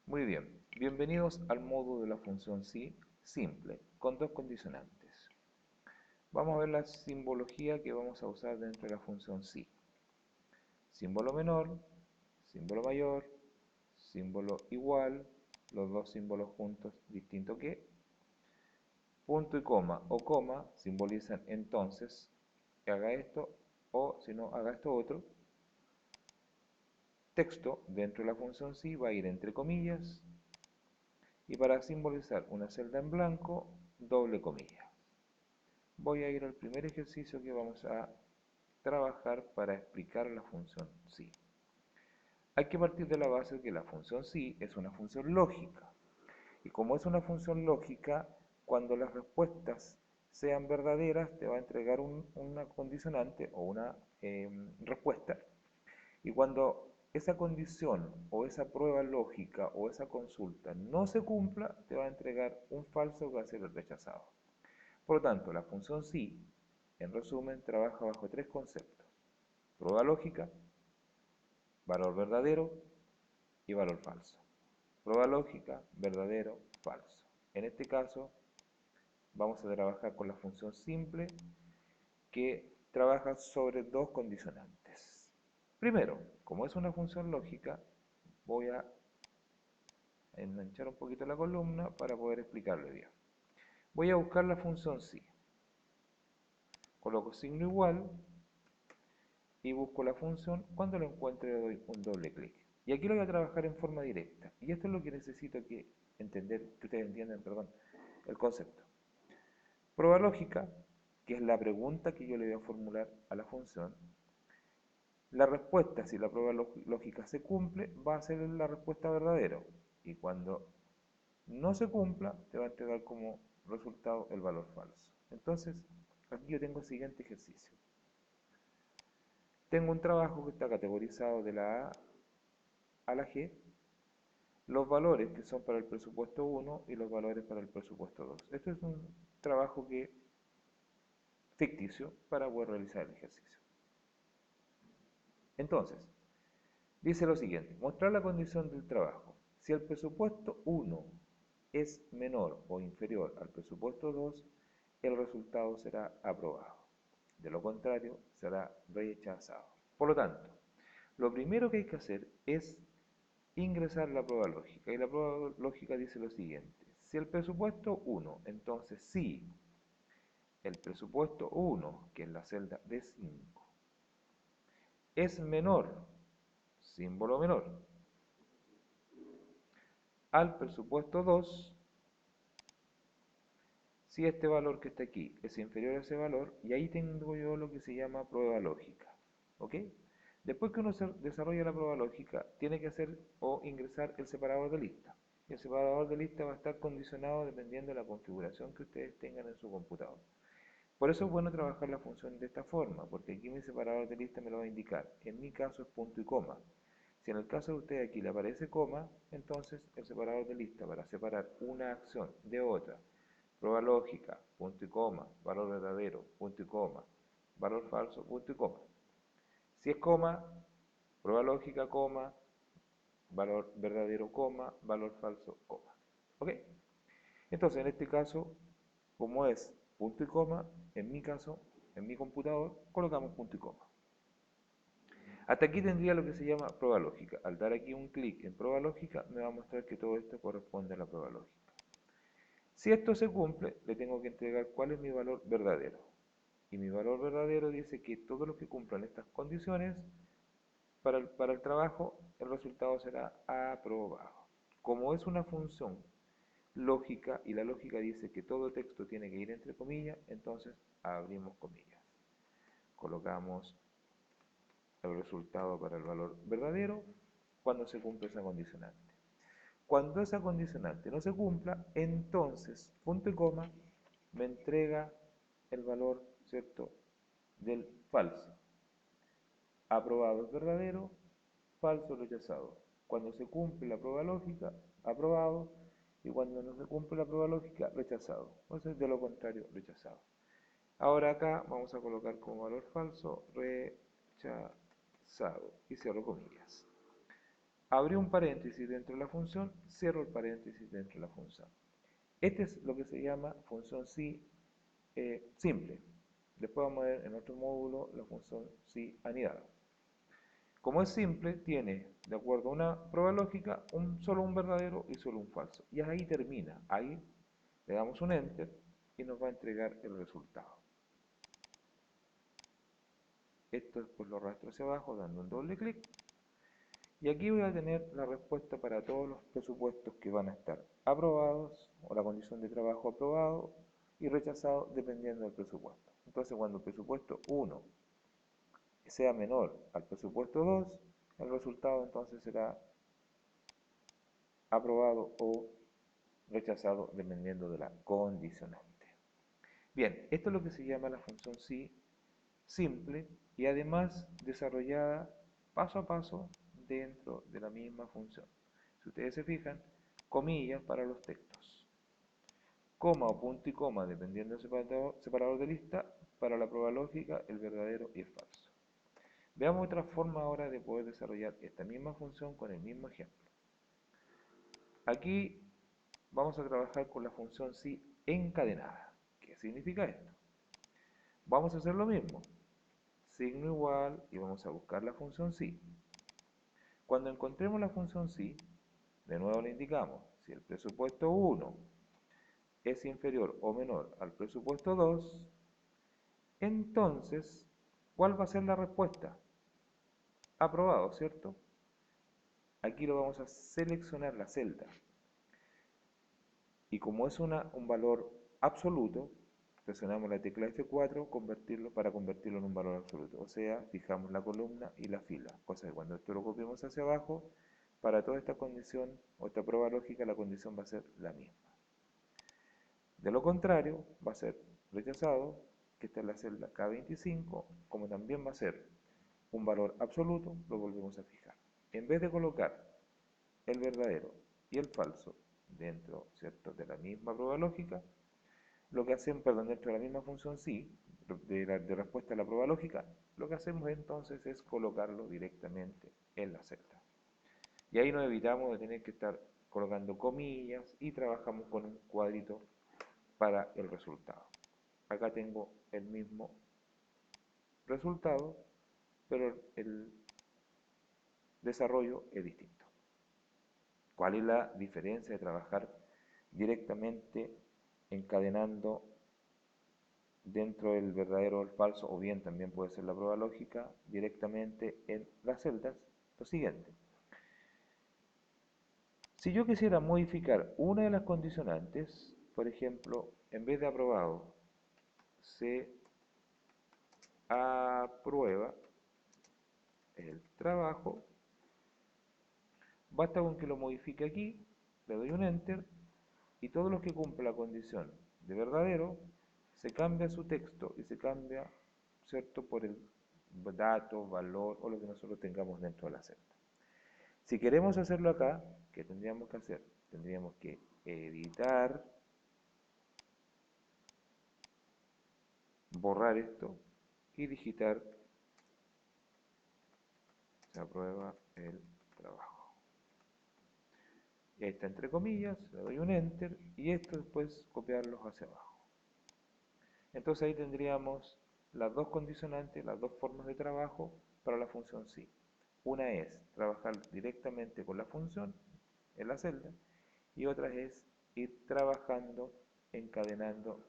Muy bien, bienvenidos al módulo de la función sí simple, con dos condicionantes. Vamos a ver la simbología que vamos a usar dentro de la función sí. Símbolo menor, símbolo mayor, símbolo igual, los dos símbolos juntos, distinto que. Punto y coma o coma simbolizan entonces que haga esto o si no haga esto otro. Texto dentro de la función sí va a ir entre comillas. Y para simbolizar una celda en blanco, doble comilla. Voy a ir al primer ejercicio que vamos a trabajar para explicar la función sí. Hay que partir de la base de que la función sí es una función lógica. Y como es una función lógica, cuando las respuestas sean verdaderas, te va a entregar una condicionante o una respuesta. Y cuando esa condición o esa prueba lógica o esa consulta no se cumpla, te va a entregar un falso que va a ser el rechazado. Por lo tanto, la función sí, en resumen, trabaja bajo tres conceptos: prueba lógica, valor verdadero y valor falso. Prueba lógica, verdadero, falso. En este caso, vamos a trabajar con la función simple que trabaja sobre dos condicionantes. Primero, como es una función lógica, voy a enganchar un poquito la columna para poder explicarlo bien. Voy a buscar la función sí. Coloco signo igual y busco la función. Cuando lo encuentre le doy un doble clic. Y aquí lo voy a trabajar en forma directa. Y esto es lo que necesito que ustedes entiendan, perdón, el concepto. Prueba lógica, que es la pregunta que yo le voy a formular a la función. La respuesta, si la prueba lógica se cumple, va a ser la respuesta verdadera. Y cuando no se cumpla, te va a entregar como resultado el valor falso. Entonces, aquí yo tengo el siguiente ejercicio. Tengo un trabajo que está categorizado de la A a la G, los valores que son para el presupuesto 1 y los valores para el presupuesto 2. Esto es un trabajo ficticio para poder realizar el ejercicio. Entonces, dice lo siguiente: mostrar la condición del trabajo. Si el presupuesto 1 es menor o inferior al presupuesto 2, el resultado será aprobado. De lo contrario, será rechazado. Por lo tanto, lo primero que hay que hacer es ingresar la prueba lógica. Y la prueba lógica dice lo siguiente: si el presupuesto 1, entonces sí, el presupuesto 1, que es la celda D5, es menor, símbolo menor, al presupuesto 2, si este valor que está aquí es inferior a ese valor, y ahí tengo yo lo que se llama prueba lógica. ¿Ok? Después que uno desarrolla la prueba lógica, tiene que hacer o ingresar el separador de lista. Y el separador de lista va a estar condicionado dependiendo de la configuración que ustedes tengan en su computador. Por eso es bueno trabajar la función de esta forma, porque aquí mi separador de lista me lo va a indicar. En mi caso es punto y coma. Si en el caso de usted aquí le aparece coma, entonces el separador de lista para separar una acción de otra, prueba lógica, punto y coma, valor verdadero, punto y coma, valor falso, punto y coma. Si es coma, prueba lógica, coma, valor verdadero, coma, valor falso, coma. ¿Ok? Entonces, en este caso, como es punto y coma, en mi caso, en mi computador, colocamos punto y coma. Hasta aquí tendría lo que se llama prueba lógica. Al dar aquí un clic en prueba lógica, me va a mostrar que todo esto corresponde a la prueba lógica. Si esto se cumple, le tengo que entregar cuál es mi valor verdadero. Y mi valor verdadero dice que todos los que cumplan estas condiciones para el trabajo, el resultado será aprobado. Como es una función lógica y la lógica dice que todo texto tiene que ir entre comillas, entonces abrimos comillas. Colocamos el resultado para el valor verdadero cuando se cumple esa condicionante. Cuando esa condicionante no se cumpla, entonces punto y coma me entrega el valor, ¿cierto?, del falso. Aprobado es verdadero, falso rechazado. Cuando se cumple la prueba lógica, aprobado, y cuando no se cumple la prueba lógica, rechazado. Entonces, de lo contrario, rechazado. Ahora acá vamos a colocar como valor falso, rechazado, y cierro comillas. abrí un paréntesis dentro de la función, cierro el paréntesis dentro de la función. Este es lo que se llama función sí simple. Después vamos a ver en otro módulo la función sí anidada. Como es simple, tiene, de acuerdo a una prueba lógica, solo un verdadero y solo un falso. Y ahí termina. Ahí le damos un enter y nos va a entregar el resultado. Esto después lo arrastro hacia abajo dando un doble clic. Y aquí voy a tener la respuesta para todos los presupuestos que van a estar aprobados o la condición de trabajo aprobado y rechazado dependiendo del presupuesto. Entonces cuando el presupuesto 1 sea menor al presupuesto 2, el resultado entonces será aprobado o rechazado dependiendo de la condicionante. Bien, esto es lo que se llama la función sí simple y además desarrollada paso a paso dentro de la misma función. Si ustedes se fijan, comillas para los textos, coma o punto y coma dependiendo del separador de lista para la prueba lógica, el verdadero y el falso. Veamos otra forma ahora de poder desarrollar esta misma función con el mismo ejemplo. Aquí vamos a trabajar con la función sí encadenada. ¿Qué significa esto? Vamos a hacer lo mismo. Signo igual y vamos a buscar la función sí. Cuando encontremos la función sí, de nuevo le indicamos, si el presupuesto 1 es inferior o menor al presupuesto 2, entonces, ¿cuál va a ser la respuesta? Aprobado, ¿cierto? Aquí lo vamos a seleccionar la celda. Y como es un valor absoluto, presionamos la tecla F4 para convertirlo en un valor absoluto. O sea, fijamos la columna y la fila. Cosa que cuando esto lo copiemos hacia abajo, para toda esta condición o esta prueba lógica, la condición va a ser la misma. De lo contrario, va a ser rechazado, que está en la celda K25, como también va a ser un valor absoluto, lo volvemos a fijar. En vez de colocar el verdadero y el falso dentro, ¿cierto?, de la misma prueba lógica, lo que hacemos, perdón, dentro de la misma función sí, de respuesta a la prueba lógica, lo que hacemos entonces es colocarlo directamente en la celda. Y ahí nos evitamos de tener que estar colocando comillas y trabajamos con un cuadrito para el resultado. Acá tengo el mismo resultado, pero el desarrollo es distinto. ¿Cuál es la diferencia de trabajar directamente encadenando dentro del verdadero o el falso, o bien también puede ser la prueba lógica, directamente en las celdas? Lo siguiente. Si yo quisiera modificar una de las condicionantes, por ejemplo, en vez de aprobado, se aprueba el trabajo, basta con que lo modifique aquí, le doy un enter, y todo lo que cumple la condición de verdadero, se cambia su texto y se cambia, ¿cierto?, por el dato, valor o lo que nosotros tengamos dentro de la celda. Si queremos hacerlo acá, ¿qué tendríamos que hacer? Tendríamos que editar, borrar esto y digitar se aprueba el trabajo. Y ahí está entre comillas, le doy un enter y esto después copiarlos hacia abajo. Entonces ahí tendríamos las dos condicionantes, las dos formas de trabajo para la función sí. Una es trabajar directamente con la función en la celda y otra es ir trabajando, encadenando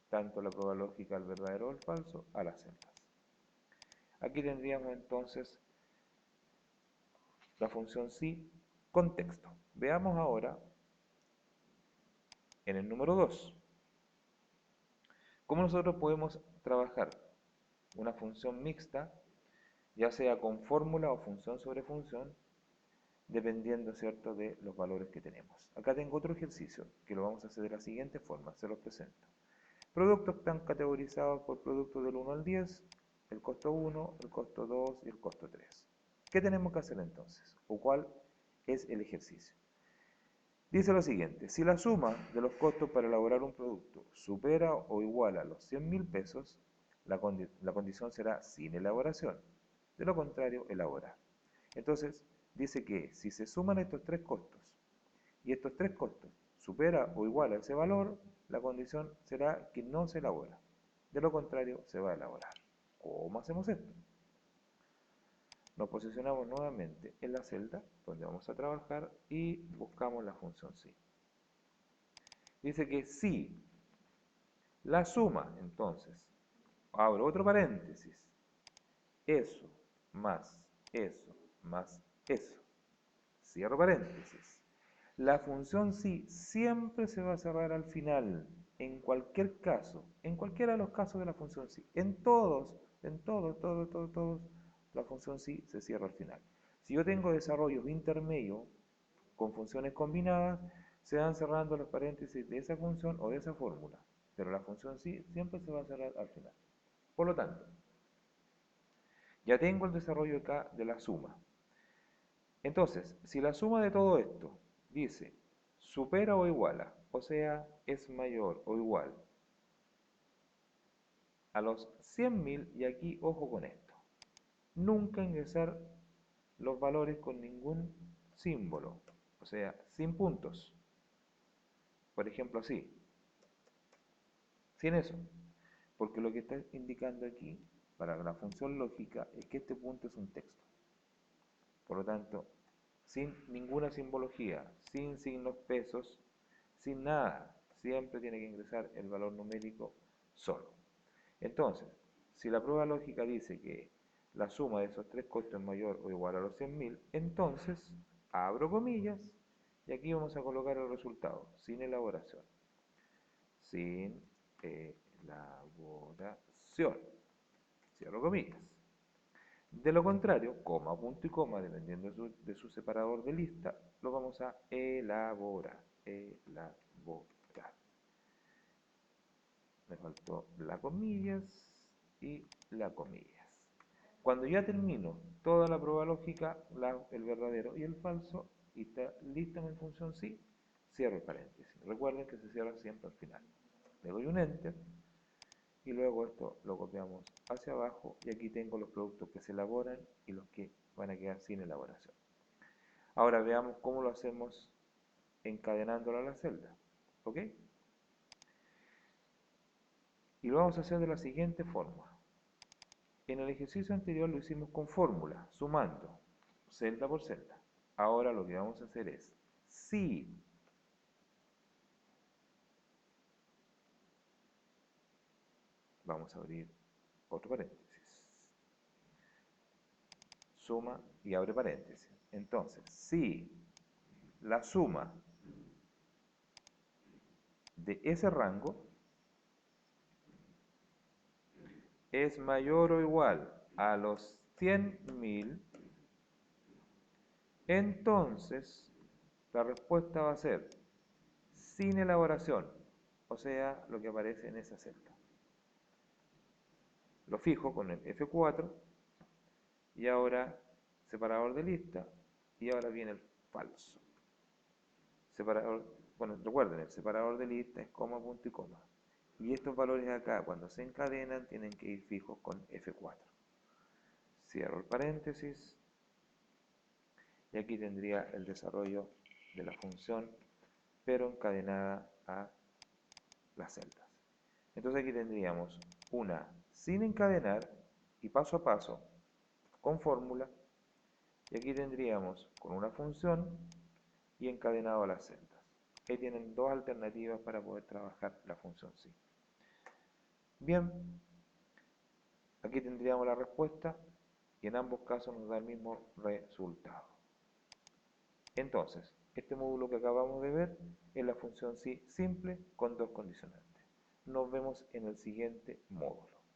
tanto la prueba lógica al verdadero o al falso a las celdas. Aquí tendríamos entonces la función sí con texto. Veamos ahora en el número 2 cómo nosotros podemos trabajar una función mixta, ya sea con fórmula o función sobre función, dependiendo, ¿cierto?, de los valores que tenemos. Acá tengo otro ejercicio que lo vamos a hacer de la siguiente forma, se los presento. Productos están categorizados por productos del 1 al 10, el costo 1, el costo 2 y el costo 3. ¿Qué tenemos que hacer entonces? ¿O cuál es el ejercicio? Dice lo siguiente: si la suma de los costos para elaborar un producto supera o iguala a los 100.000 pesos, la condición será sin elaboración. De lo contrario, elabora. Entonces, dice que si se suman estos tres costos y estos tres costos supera o igual a ese valor, la condición será que no se elabora. De lo contrario, se va a elaborar. ¿Cómo hacemos esto? Nos posicionamos nuevamente en la celda donde vamos a trabajar y buscamos la función si. Dice que si la suma, entonces, abro otro paréntesis, eso más eso más eso, cierro paréntesis. La función si siempre se va a cerrar al final, en cualquier caso, en cualquiera de los casos de la función si, en todos, la función si se cierra al final. Si yo tengo desarrollos intermedios con funciones combinadas, se van cerrando los paréntesis de esa función o de esa fórmula, pero la función si siempre se va a cerrar al final. Por lo tanto, ya tengo el desarrollo acá de la suma. Entonces, si la suma de todo esto dice supera o iguala, o sea, es mayor o igual a los 100.000, y aquí ojo con esto, nunca ingresar los valores con ningún símbolo, o sea, sin puntos. Por ejemplo, así, sin eso, porque lo que está indicando aquí para la función lógica es que este punto es un texto. Por lo tanto, sin ninguna simbología, sin signos pesos, sin nada, siempre tiene que ingresar el valor numérico solo. Entonces, si la prueba lógica dice que la suma de esos tres costos es mayor o igual a los 100.000, entonces abro comillas y aquí vamos a colocar el resultado, sin elaboración. Sin elaboración. Cierro comillas. De lo contrario, coma, punto y coma, dependiendo de su separador de lista, lo vamos a elaborar. Elaborar. Me faltó la comillas y la comillas. Cuando ya termino toda la prueba lógica, el verdadero y el falso, y está lista mi función sí, cierro el paréntesis. Recuerden que se cierra siempre al final. Le doy un enter y luego esto lo copiamos hacia abajo y aquí tengo los productos que se elaboran y los que van a quedar sin elaboración. Ahora veamos cómo lo hacemos encadenándolo a la celda. ¿Ok? Y lo vamos a hacer de la siguiente forma. En el ejercicio anterior lo hicimos con fórmula, sumando celda por celda. Ahora lo que vamos a hacer es, si vamos a abrir otro paréntesis, suma y abre paréntesis. Entonces, si la suma de ese rango es mayor o igual a los 100.000, entonces la respuesta va a ser sin elaboración, o sea, lo que aparece en esa celda. Lo fijo con el F4 y ahora separador de lista y ahora viene el falso. Separador, bueno, recuerden, el separador de lista es coma, punto y coma. Y estos valores acá, cuando se encadenan, tienen que ir fijos con F4. Cierro el paréntesis y aquí tendría el desarrollo de la función, pero encadenada a las celdas. Entonces aquí tendríamos una sin encadenar y paso a paso con fórmula, y aquí tendríamos con una función y encadenado a las celdas. Ahí tienen dos alternativas para poder trabajar la función sí. Bien, aquí tendríamos la respuesta y en ambos casos nos da el mismo resultado. Entonces, este módulo que acabamos de ver es la función sí simple con dos condicionantes. Nos vemos en el siguiente módulo.